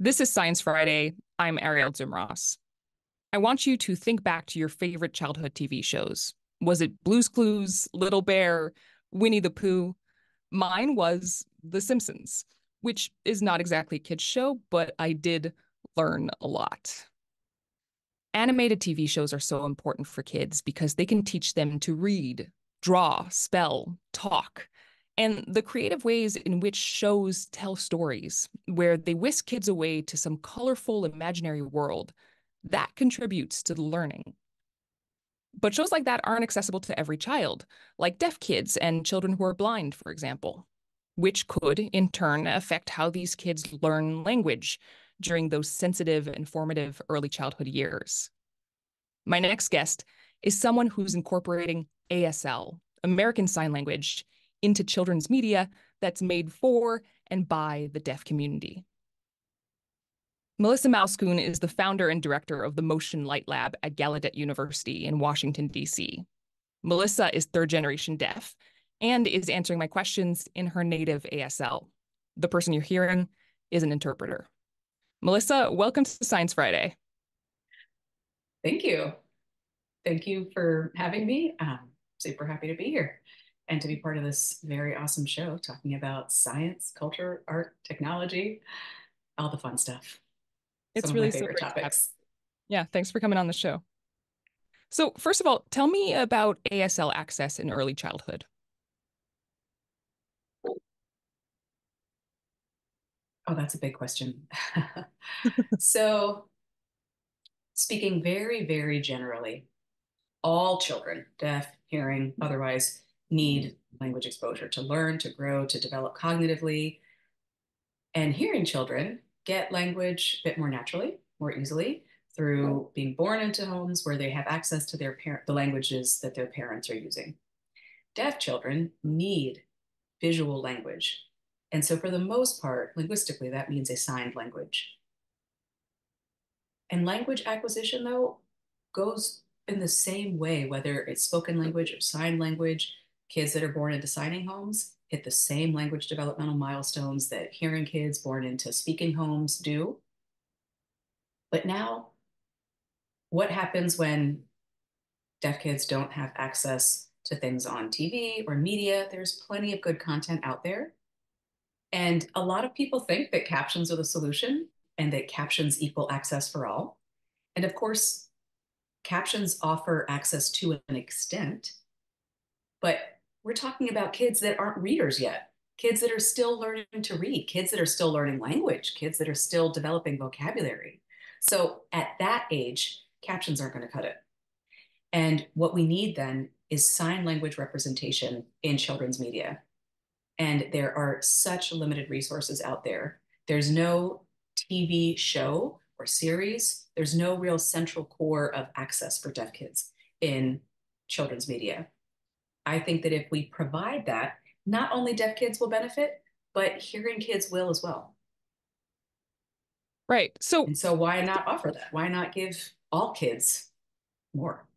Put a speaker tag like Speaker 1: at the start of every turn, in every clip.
Speaker 1: This is Science Friday. I'm Arielle Duhaime-Ross. I want you to think back to your favorite childhood TV shows. Was it Blue's Clues, Little Bear, Winnie the Pooh? Mine was The Simpsons, which is not exactly a kid's show, but I did learn a lot. Animated TV shows are so important for kids because they can teach them to read, draw, spell, talk, and the creative ways in which shows tell stories, where they whisk kids away to some colorful imaginary world, that contributes to the learning. But shows like that aren't accessible to every child, like deaf kids and children who are blind, for example, which could, in turn, affect how these kids learn language during those sensitive and formative early childhood years. My next guest is someone who's incorporating ASL, American Sign Language, into children's media that's made for and by the deaf community. Melissa Malzkuhn is the founder and director of the Motion Light Lab at Gallaudet University in Washington, D.C. Melissa is third-generation deaf and is answering my questions in her native ASL. The person you're hearing is an interpreter. Melissa, welcome to Science Friday.
Speaker 2: Thank you. Thank you for having me. I'm super happy to be here and to be part of this very awesome show talking about science, culture, art, technology, all the fun stuff. Some
Speaker 1: It's
Speaker 2: of my
Speaker 1: really so
Speaker 2: favorite
Speaker 1: great to have
Speaker 2: topics.
Speaker 1: you. Yeah, thanks for coming on the show. So, first of all, tell me about ASL access in early childhood.
Speaker 2: Oh, that's a big question. So, speaking very, very generally, all children, deaf, hearing, otherwise, need language exposure to learn, to grow, to develop cognitively. And hearing children get language a bit more naturally, more easily through being born into homes where they have access to the languages that their parents are using. Deaf children need visual language. And so for the most part, linguistically, that means a signed language. And language acquisition, though, goes in the same way, whether it's spoken language or sign language. Kids that are born into signing homes hit the same language developmental milestones that hearing kids born into speaking homes do. But now, what happens when deaf kids don't have access to things on TV or media? There's plenty of good content out there. And a lot of people think that captions are the solution and that captions equal access for all. And of course, captions offer access to an extent, but we're talking about kids that aren't readers yet, kids that are still learning to read, kids that are still learning language, kids that are still developing vocabulary. So at that age, captions aren't going to cut it. And what we need then is sign language representation in children's media. And there are such limited resources out there. There's no TV show or series. There's no real central core of access for deaf kids in children's media. I think that if we provide that, not only deaf kids will benefit, but hearing kids will as well.
Speaker 1: Right. So,
Speaker 2: And so why not offer that? Why not give all kids more?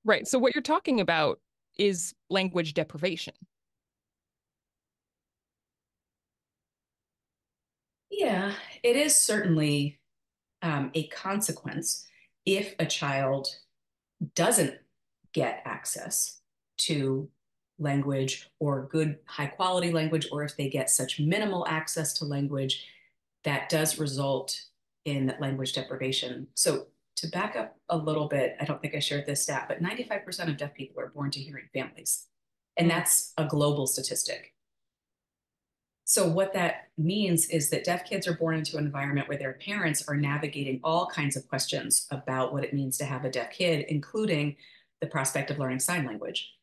Speaker 1: right. So, what you're talking about is language deprivation.
Speaker 2: Yeah, it is certainly a consequence if a child doesn't get access to language or good high quality language, or if they get such minimal access to language that does result in language deprivation. So to back up a little bit, I don't think I shared this stat, but 95% of deaf people are born to hearing families. And
Speaker 1: Mm.
Speaker 2: that's a global statistic. So what that means is that deaf kids are born into an environment where their parents are navigating all kinds of questions about what it means to have a deaf kid, including the prospect of learning sign language.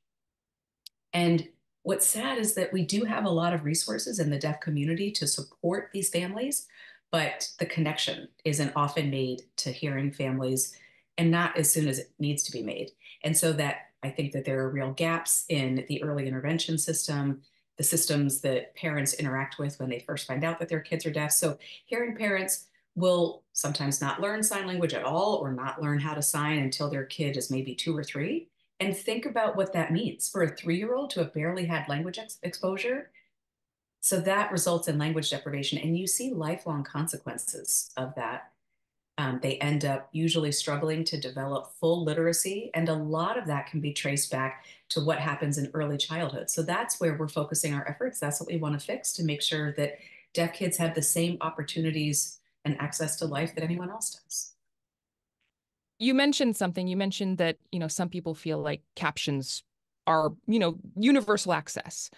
Speaker 2: And what's sad is that we do have a lot of resources in the deaf community to support these families, but the connection isn't often made to hearing families and not as soon as it needs to be made. And so that I think that there are real gaps in the early intervention system, the systems that parents interact with when they first find out that their kids are deaf. So hearing parents will sometimes not learn sign language at all or not learn how to sign until their kid is maybe 2 or 3. And think about what that means for a 3-year-old to have barely had language exposure. So that results in language deprivation, and you see lifelong consequences of that. They end up usually struggling to develop full literacy, and a lot of that can be traced back to what happens in early childhood. So that's where we're focusing our efforts. That's what we want to fix to make sure that deaf kids have the same opportunities and access to life that anyone else does.
Speaker 1: You mentioned something. You mentioned that, some people feel like captions are, universal access.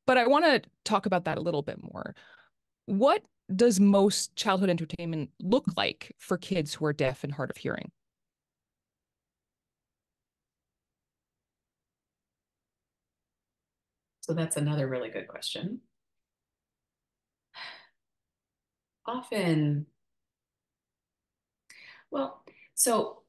Speaker 1: But I want to talk about that a little bit more. What does most childhood entertainment look like for kids who are deaf and hard of hearing?
Speaker 2: So that's another really good question. Often, well, so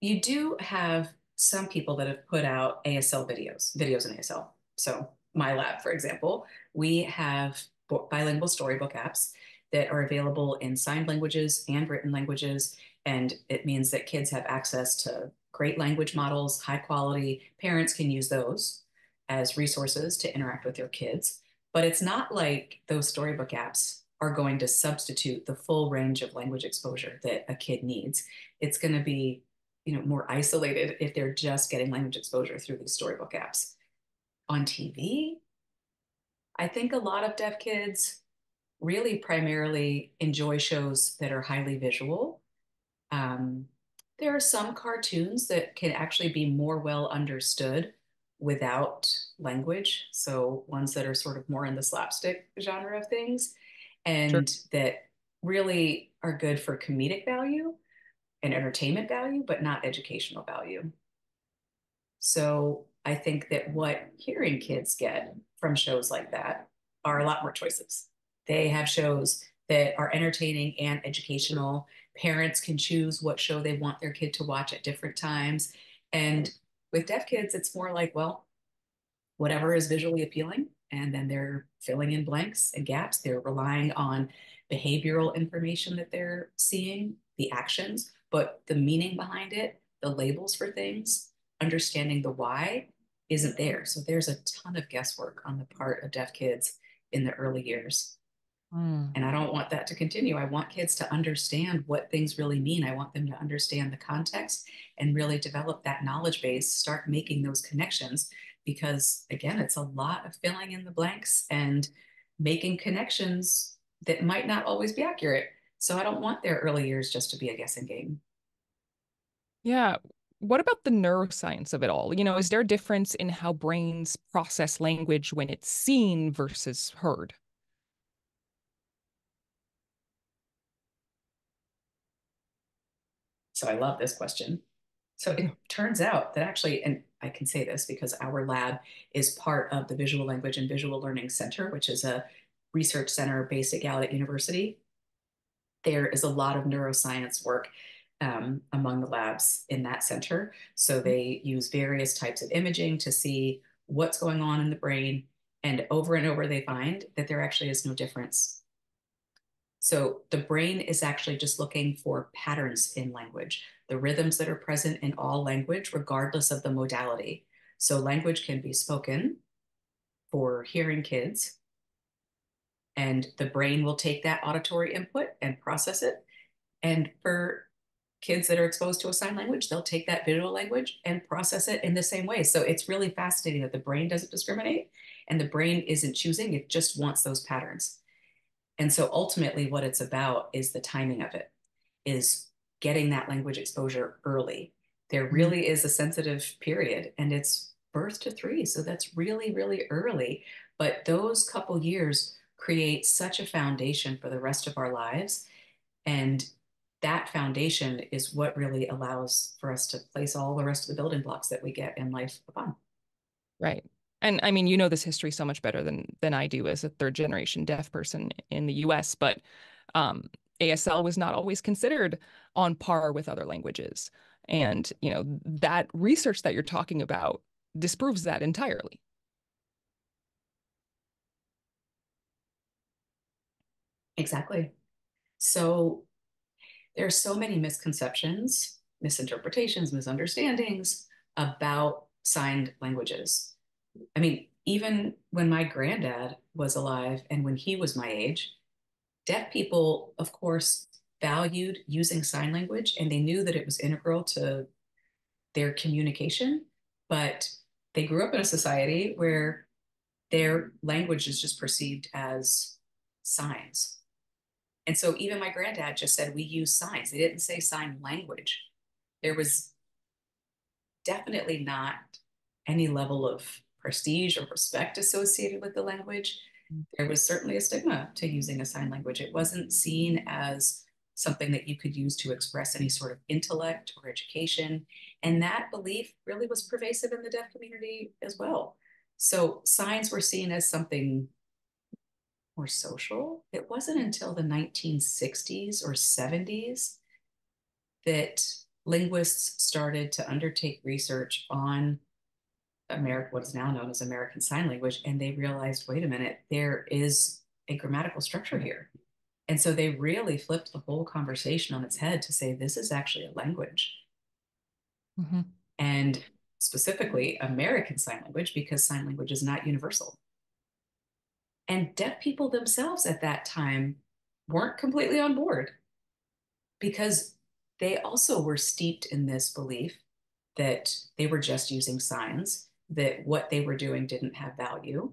Speaker 2: you do have some people that have put out ASL videos in ASL. So my lab, for example, we have bilingual storybook apps that are available in signed languages and written languages. And it means that kids have access to great language models, high quality. Parents can use those as resources to interact with their kids. But it's not like those storybook apps are going to substitute the full range of language exposure that a kid needs. It's going to be more isolated if they're just getting language exposure through these storybook apps. On TV, I think a lot of deaf kids really primarily enjoy shows that are highly visual. Um, there are some cartoons that can actually be more well understood without language. So ones that are sort of more in the slapstick genre of things
Speaker 1: Sure.
Speaker 2: and that really are good for comedic value and entertainment value, but not educational value. So I think that what hearing kids get from shows like that are a lot more choices. They have shows that are entertaining and educational. Parents can choose what show they want their kid to watch at different times. And with deaf kids, it's more like, well, whatever is visually appealing. And then they're filling in blanks and gaps. They're relying on behavioral information that they're seeing, the actions, but the meaning behind it, the labels for things, understanding the why isn't there. So there's a ton of guesswork on the part of deaf kids in the early years.
Speaker 1: Mm.
Speaker 2: And I don't want that to continue. I want kids to understand what things really mean. I want them to understand the context and really develop that knowledge base, start making those connections. Because again, it's a lot of filling in the blanks and making connections that might not always be accurate. So I don't want their early years just to be a guessing game.
Speaker 1: Yeah. What about the neuroscience of it all? Is there a difference in how brains process language when it's seen versus heard?
Speaker 2: So I love this question. So it turns out that actually, and I can say this because our lab is part of the Visual Language and Visual Learning Center, which is a research center based at Gallaudet University. There is a lot of neuroscience work among the labs in that center. So they use various types of imaging to see what's going on in the brain. And over, they find that there actually is no difference. So the brain is actually just looking for patterns in language, the rhythms that are present in all language, regardless of the modality. So language can be spoken for hearing kids, and the brain will take that auditory input and process it. And for kids that are exposed to a sign language, they'll take that visual language and process it in the same way. So it's really fascinating that the brain doesn't discriminate and the brain isn't choosing, it just wants those patterns. And so ultimately, what it's about is the timing of it, is getting that language exposure early. There
Speaker 1: Mhm.
Speaker 2: really is a sensitive period, and it's birth to three. So that's really, really early. But those couple years create such a foundation for the rest of our lives. And that foundation is what really allows for us to place all the rest of the building blocks that we get in life upon.
Speaker 1: Right. And I mean, you know this history so much better than I do as a third generation deaf person in the US, but um, ASL was not always considered on par with other languages. And, that research that you're talking about disproves that entirely.
Speaker 2: Exactly. So there's so many misconceptions, misinterpretations, misunderstandings about signed languages. I mean, even when my granddad was alive and when he was my age, deaf people, of course, valued using sign language and they knew that it was integral to their communication. But they grew up in a society where their language is just perceived as signs. And so even my granddad just said, we use signs. They didn't say sign language. There was definitely not any level of prestige or respect associated with the language. There was certainly a stigma to using a sign language. It wasn't seen as something that you could use to express any sort of intellect or education. And that belief really was pervasive in the deaf community as well. So signs were seen as something more social. It wasn't until the 1960s or 70s that linguists started to undertake research on what is now known as American Sign Language, and they realized, wait a minute, there is a grammatical structure here. And so they really flipped the whole conversation on its head to say, this is actually a language.
Speaker 1: Mm-hmm.
Speaker 2: And specifically American Sign Language, because sign language is not universal. And deaf people themselves at that time weren't completely on board because they also were steeped in this belief that they were just using signs, that what they were doing didn't have value.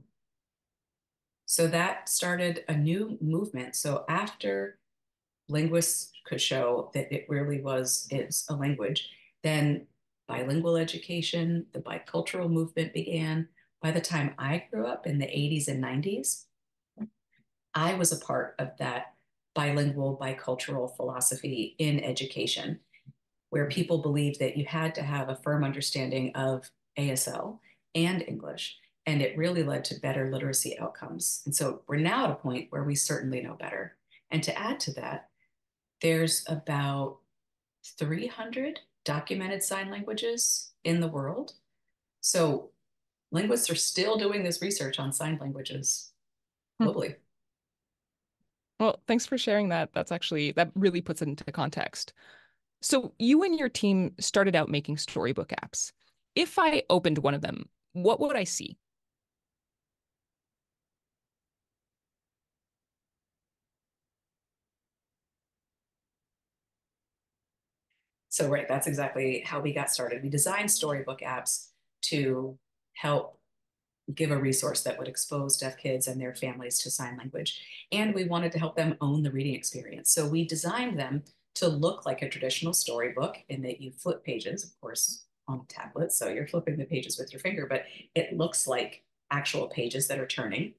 Speaker 2: So that started a new movement. So after linguists could show that it really is a language, then bilingual education, the bicultural movement began. By the time I grew up in the 80s and 90s, I was a part of that bilingual, bicultural philosophy in education, where people believed that you had to have a firm understanding of ASL and English. And it really led to better literacy outcomes. And so we're now at a point where we certainly know better. And to add to that, there's about 300 documented sign languages in the world. So linguists are still doing this research on sign languages
Speaker 1: Hmm.
Speaker 2: globally.
Speaker 1: Well, thanks for sharing that. That really puts it into context. So you and your team started out making storybook apps. If I opened one of them, what would I see?
Speaker 2: So, right, that's exactly how we got started. We designed storybook apps to help give a resource that would expose deaf kids and their families to sign language. And we wanted to help them own the reading experience. So we designed them to look like a traditional storybook in that you flip pages, of course, on a tablet. So you're flipping the pages with your finger, but it looks like actual pages that are turning.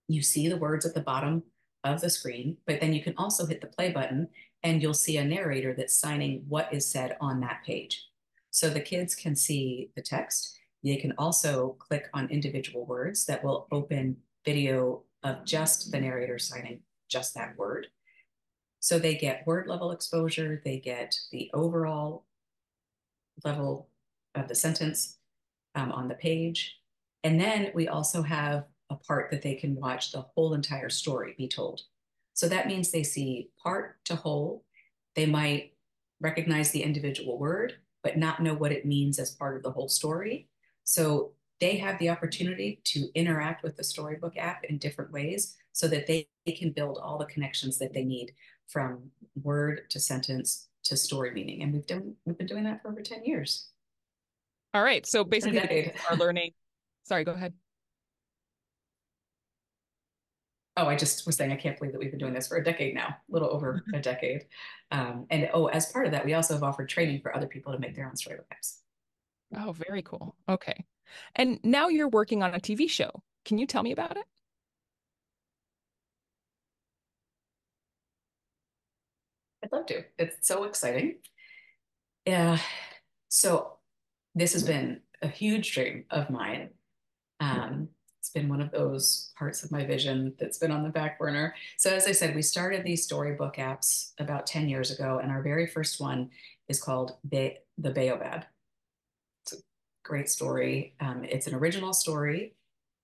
Speaker 2: You see the words at the bottom of the screen, but then you can also hit the play button and you'll see a narrator that's signing what is said on that page. So the kids can see the text. They can also click on individual words that will open video of just the narrator signing just that word. So they get word level exposure, they get the overall level of the sentence on the page. And then we also have a part that they can watch the whole entire story be told. So that means they see part to whole. They might recognize the individual word, but not know what it means as part of the whole story. So they have the opportunity to interact with the Storybook app in different ways so that they can build all the connections that they need from word to sentence to story meaning. And we've been doing that for over 10 years.
Speaker 1: All right. So
Speaker 2: It's been a
Speaker 1: basically, the
Speaker 2: decade.
Speaker 1: kids are learning. Sorry, go ahead.
Speaker 2: Oh, I just was saying, I can't believe that we've been doing this for a decade now, a little over a decade. And oh, as part of that, we also have offered training for other people to make their own storybook apps.
Speaker 1: Oh, very cool. Okay. And now you're working on a TV show. Can you tell me about it?
Speaker 2: I'd love to. It's so exciting. Yeah. So this has been a huge dream of mine. It's been one of those parts of my vision that's been on the back burner. So as I said, we started these storybook apps about 10 years ago, and our very first one is called The Baobab. It's a great story. It's an original story,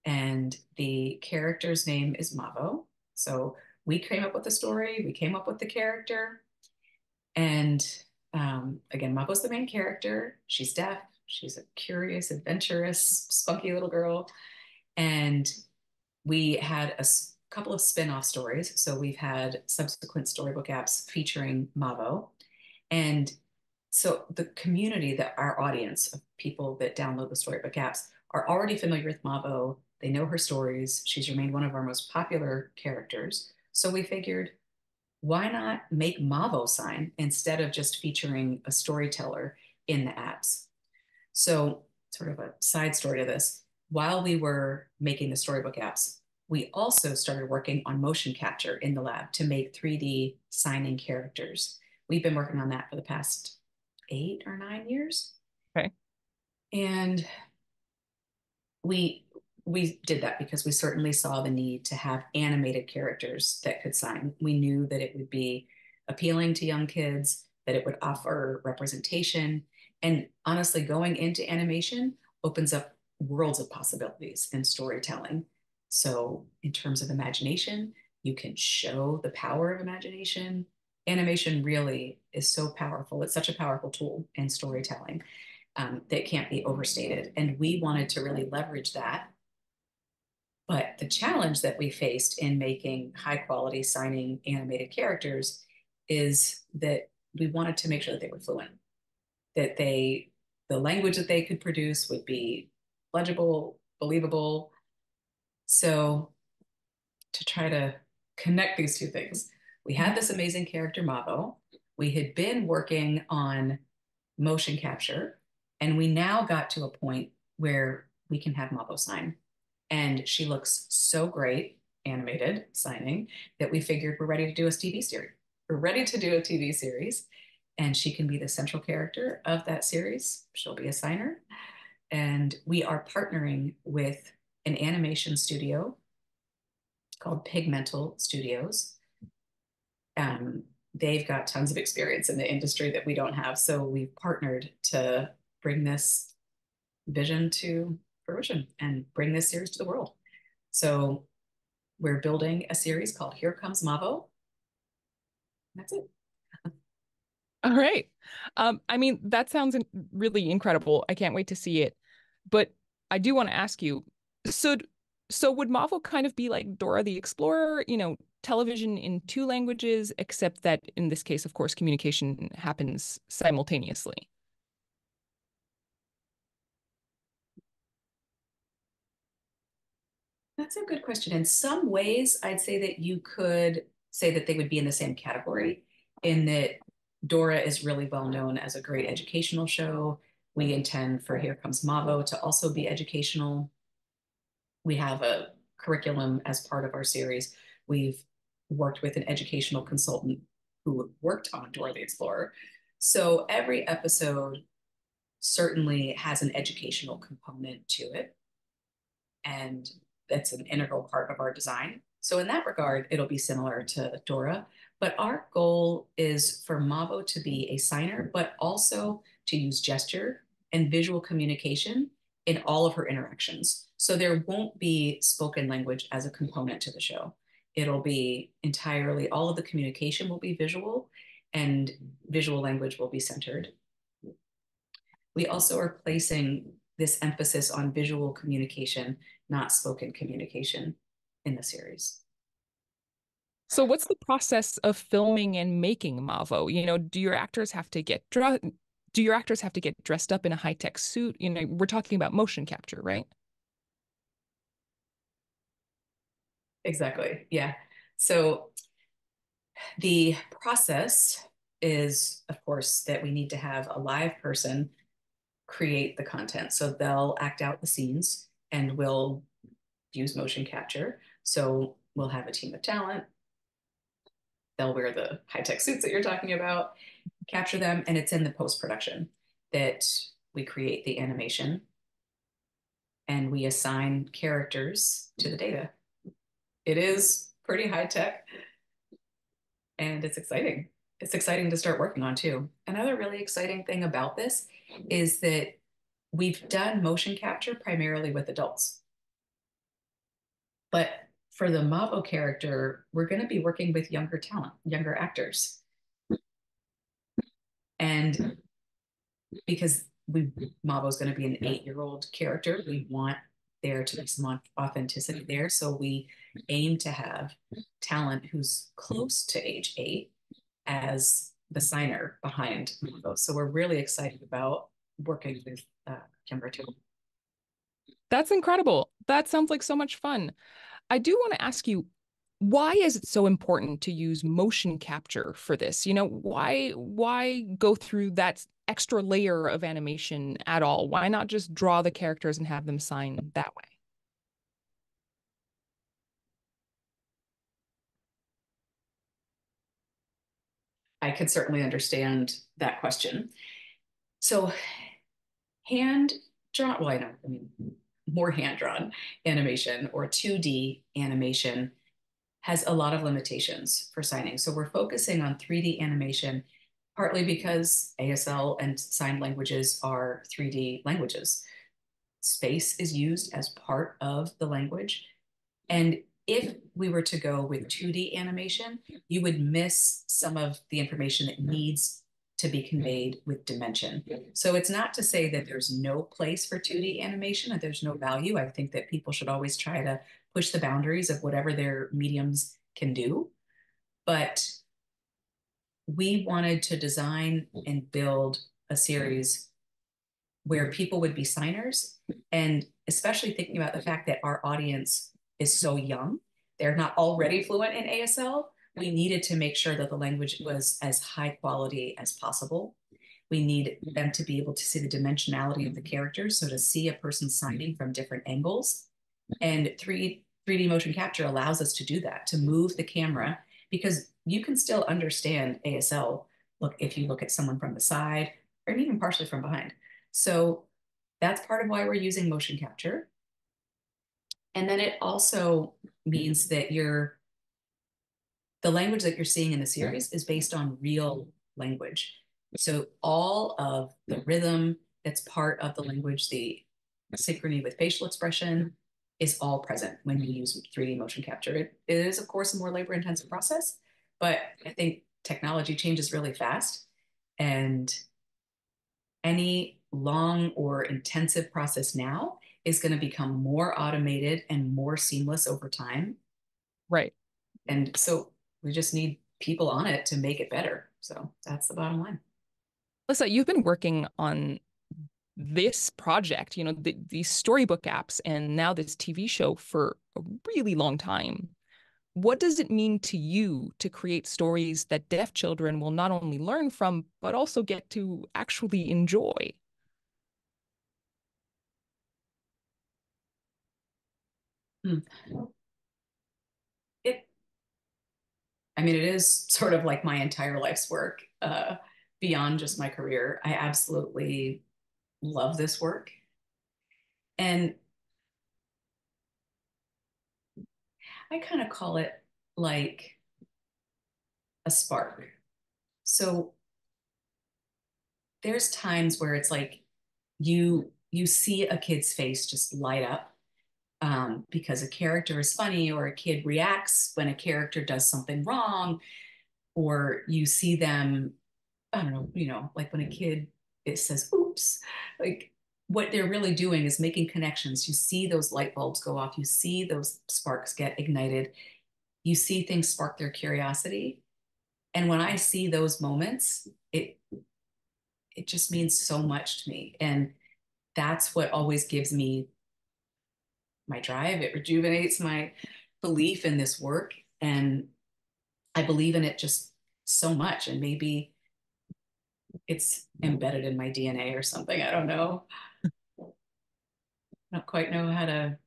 Speaker 2: and the character's name is Mavo. So we came up with the story, we came up with the character, and again, Mavo's the main character. She's deaf. She's a curious, adventurous, spunky little girl. And we had a couple of spin-off stories. So we've had subsequent storybook apps featuring Mavo. And so the community, that our audience of people that download the storybook apps are already familiar with Mavo. They know her stories. She's remained one of our most popular characters. So we figured, why not make Mavo sign instead of just featuring a storyteller in the apps? So, sort of a side story to this, while we were making the storybook apps, we also started working on motion capture in the lab to make 3D signing characters. We've been working on that for the past 8 or 9 years.
Speaker 1: Okay.
Speaker 2: And we we did that because we certainly saw the need to have animated characters that could sign. We knew that it would be appealing to young kids, that it would offer representation. And honestly, going into animation opens up worlds of possibilities in storytelling. So, in terms of imagination, you can show the power of imagination. Animation really is so powerful. It's such a powerful tool in storytelling, that can't be overstated. And we wanted to really leverage that. But the challenge that we faced in making high quality signing animated characters is that we wanted to make sure that they were fluent, that the language that they could produce would be legible, believable. So to try to connect these two things, we had this amazing character, Mavo. We had been working on motion capture, and we now got to a point where we can have Mavo sign. And she looks so great, animated, signing, that we figured we're ready to do a TV series. We're ready to do a TV series, and she can be the central character of that series. She'll be a signer. And we are partnering with an animation studio called Pigmental Studios. They've got tons of experience in the industry that we don't have. So we've partnered to bring this vision to fruition and bring this series to the world. So we're building a series called Here Comes Mavo. That's it.
Speaker 1: All right. I mean, that sounds really incredible. I can't wait to see it. But I do want to ask you, so so would Mavo kind of be like Dora the Explorer, television in two languages, except that in this case, of course, communication happens simultaneously?
Speaker 2: That's a good question. In some ways, I'd say that you could say that they would be in the same category, in that Dora is really well known as a great educational show. We intend for Here Comes Mavo to also be educational. We have a curriculum as part of our series. We've worked with an educational consultant who worked on Dora the Explorer. So every episode certainly has an educational component to it. And that's an integral part of our design. So in that regard, it'll be similar to Dora. But our goal is for Mavo to be a signer, but also to use gesture and visual communication in all of her interactions. So there won't be spoken language as a component to the show. It'll be entirely, all of the communication will be visual, and visual language will be centered. We also are placing this emphasis on visual communication, not spoken communication, in the series.
Speaker 1: So what's the process of filming and making Mavo? Do your actors have to get dressed up in a high-tech suit? We're talking about motion capture, right?
Speaker 2: Exactly. Yeah. So the process is, of course, that we need to have a live person create the content. So they'll act out the scenes and we'll use motion capture. So we'll have a team of talent. They'll wear the high-tech suits that you're talking about, capture them, and it's in the post-production that we create the animation and we assign characters to the data. It is pretty high tech and it's exciting. It's exciting to start working on too. Another really exciting thing about this is that we've done motion capture primarily with adults. But for the Mavo character, we're going to be working with younger talent, younger actors. And because Mavo's going to be an 8-year-old character, we want there to be some authenticity there. So we aim to have talent who's close to age 8 as the signer behind those. So we're really excited about working with Kimber too.
Speaker 1: That's incredible. That sounds like so much fun. I do want to ask you, why is it so important to use motion capture for this? Why go through that extra layer of animation at all? Why not just draw the characters and have them sign that way?
Speaker 2: I could certainly understand that question. So hand drawn, well, I mean, more hand drawn animation or 2D animation has a lot of limitations for signing. So we're focusing on 3D animation, partly because ASL and sign languages are 3D languages. Space is used as part of the language. And if we were to go with 2D animation, you would miss some of the information that needs to be conveyed with dimension. So it's not to say that there's no place for 2D animation and there's no value. I think that people should always try to push the boundaries of whatever their mediums can do. But we wanted to design and build a series where people would be signers, and especially thinking about the fact that our audience is so young, they're not already fluent in ASL. We needed to make sure that the language was as high quality as possible. We need them to be able to see the dimensionality of the characters, so to see a person signing from different angles. And 3D motion capture allows us to do that, to move the camera, because you can still understand ASL. Look, if you look at someone from the side or even partially from behind. So that's part of why we're using motion capture. And then it also means that the language that you're seeing in the series is based on real language. So all of the rhythm that's part of the language, the synchrony with facial expression is all present when you use 3D motion capture. It is, of course, a more labor intensive process, but I think technology changes really fast. And any long or intensive process now is going to become more automated and more seamless over time.
Speaker 1: Right.
Speaker 2: And so we just need people on it to make it better. So that's the bottom line.
Speaker 1: Lisa, you've been working on this project, these storybook apps, and now this TV show for a really long time. What does it mean to you to create stories that deaf children will not only learn from, but also get to actually enjoy?
Speaker 2: Hmm. It, I mean, it is sort of like my entire life's work, beyond just my career. I absolutely love this work. And I kind of call it like a spark. So there's times where it's like you see a kid's face just light up, because a character is funny or a kid reacts when a character does something wrong, or you see them, I don't know, like when a kid it says oops, like what they're really doing is making connections. You see those light bulbs go off, you see those sparks get ignited, you see things spark their curiosity. And when I see those moments, it just means so much to me. And that's what always gives me my drive. It rejuvenates my belief in this work. And I believe in it just so much. And maybe it's embedded in my DNA or something. I don't know. I don't quite know how to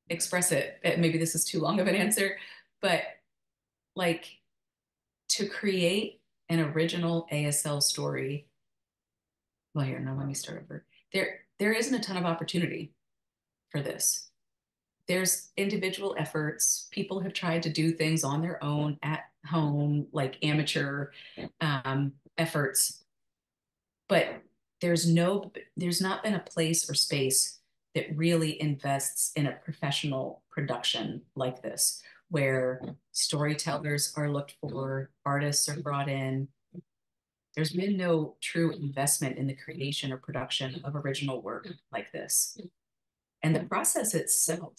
Speaker 2: express it. Maybe this is too long of an answer, but like to create an original ASL story. Well, here, no, let me start over. There isn't a ton of opportunity for this. There's individual efforts. People have tried to do things on their own at home, like amateur efforts, but there's not been a place or space that really invests in a professional production like this, where storytellers are looked for, artists are brought in. There's been no true investment in the creation or production of original work like this. And the process itself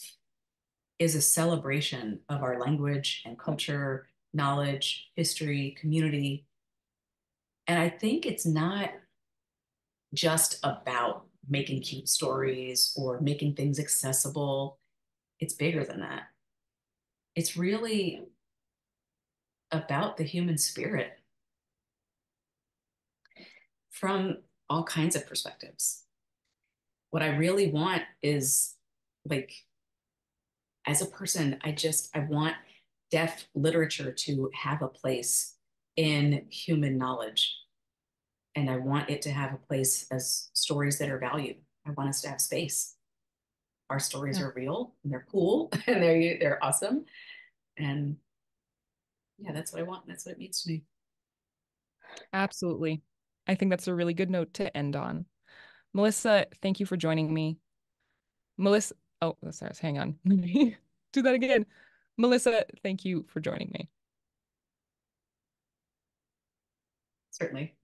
Speaker 2: is a celebration of our language and culture, knowledge, history, community. And I think it's not just about making cute stories or making things accessible. It's bigger than that. It's really about the human spirit from all kinds of perspectives. What I really want is like, as a person, I want deaf literature to have a place in human knowledge. And I want it to have a place as stories that are valued. I want us to have space. Our stories
Speaker 1: Yeah,
Speaker 2: are real and they're cool and they're awesome. And yeah, that's what I want. That's what it means to me.
Speaker 1: absolutely. I think that's a really good note to end on. Melissa, thank you for joining me. Melissa, oh, sorry, hang on. Let me do that again. Melissa, thank you for joining me.
Speaker 2: Certainly.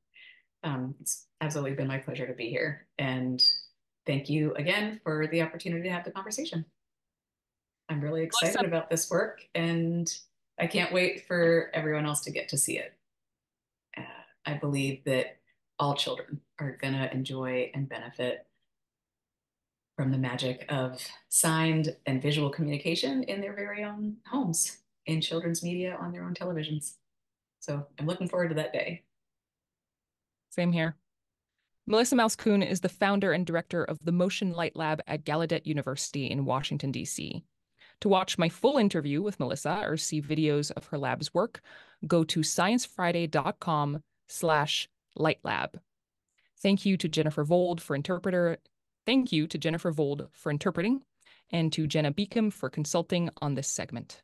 Speaker 2: It's absolutely been my pleasure to be here. And thank you again for the opportunity to have the conversation. I'm really excited
Speaker 1: Melissa,
Speaker 2: about this work and I can't wait for everyone else to get to see it. Uh, I believe that all children are going to enjoy and benefit from the magic of signed and visual communication in their very own homes, in children's media, on their own televisions. So I'm looking forward to that day.
Speaker 1: same here. Melissa Malzkuhn is the founder and director of the Motion Light Lab at Gallaudet University in Washington, D.C. To watch my full interview with Melissa or see videos of her lab's work, go to sciencefriday.com/lightlab. Thank you to Jennifer Vold for interpreter. Thank you to Jennifer Vold for interpreting and to Jenna Beacom for consulting on this segment.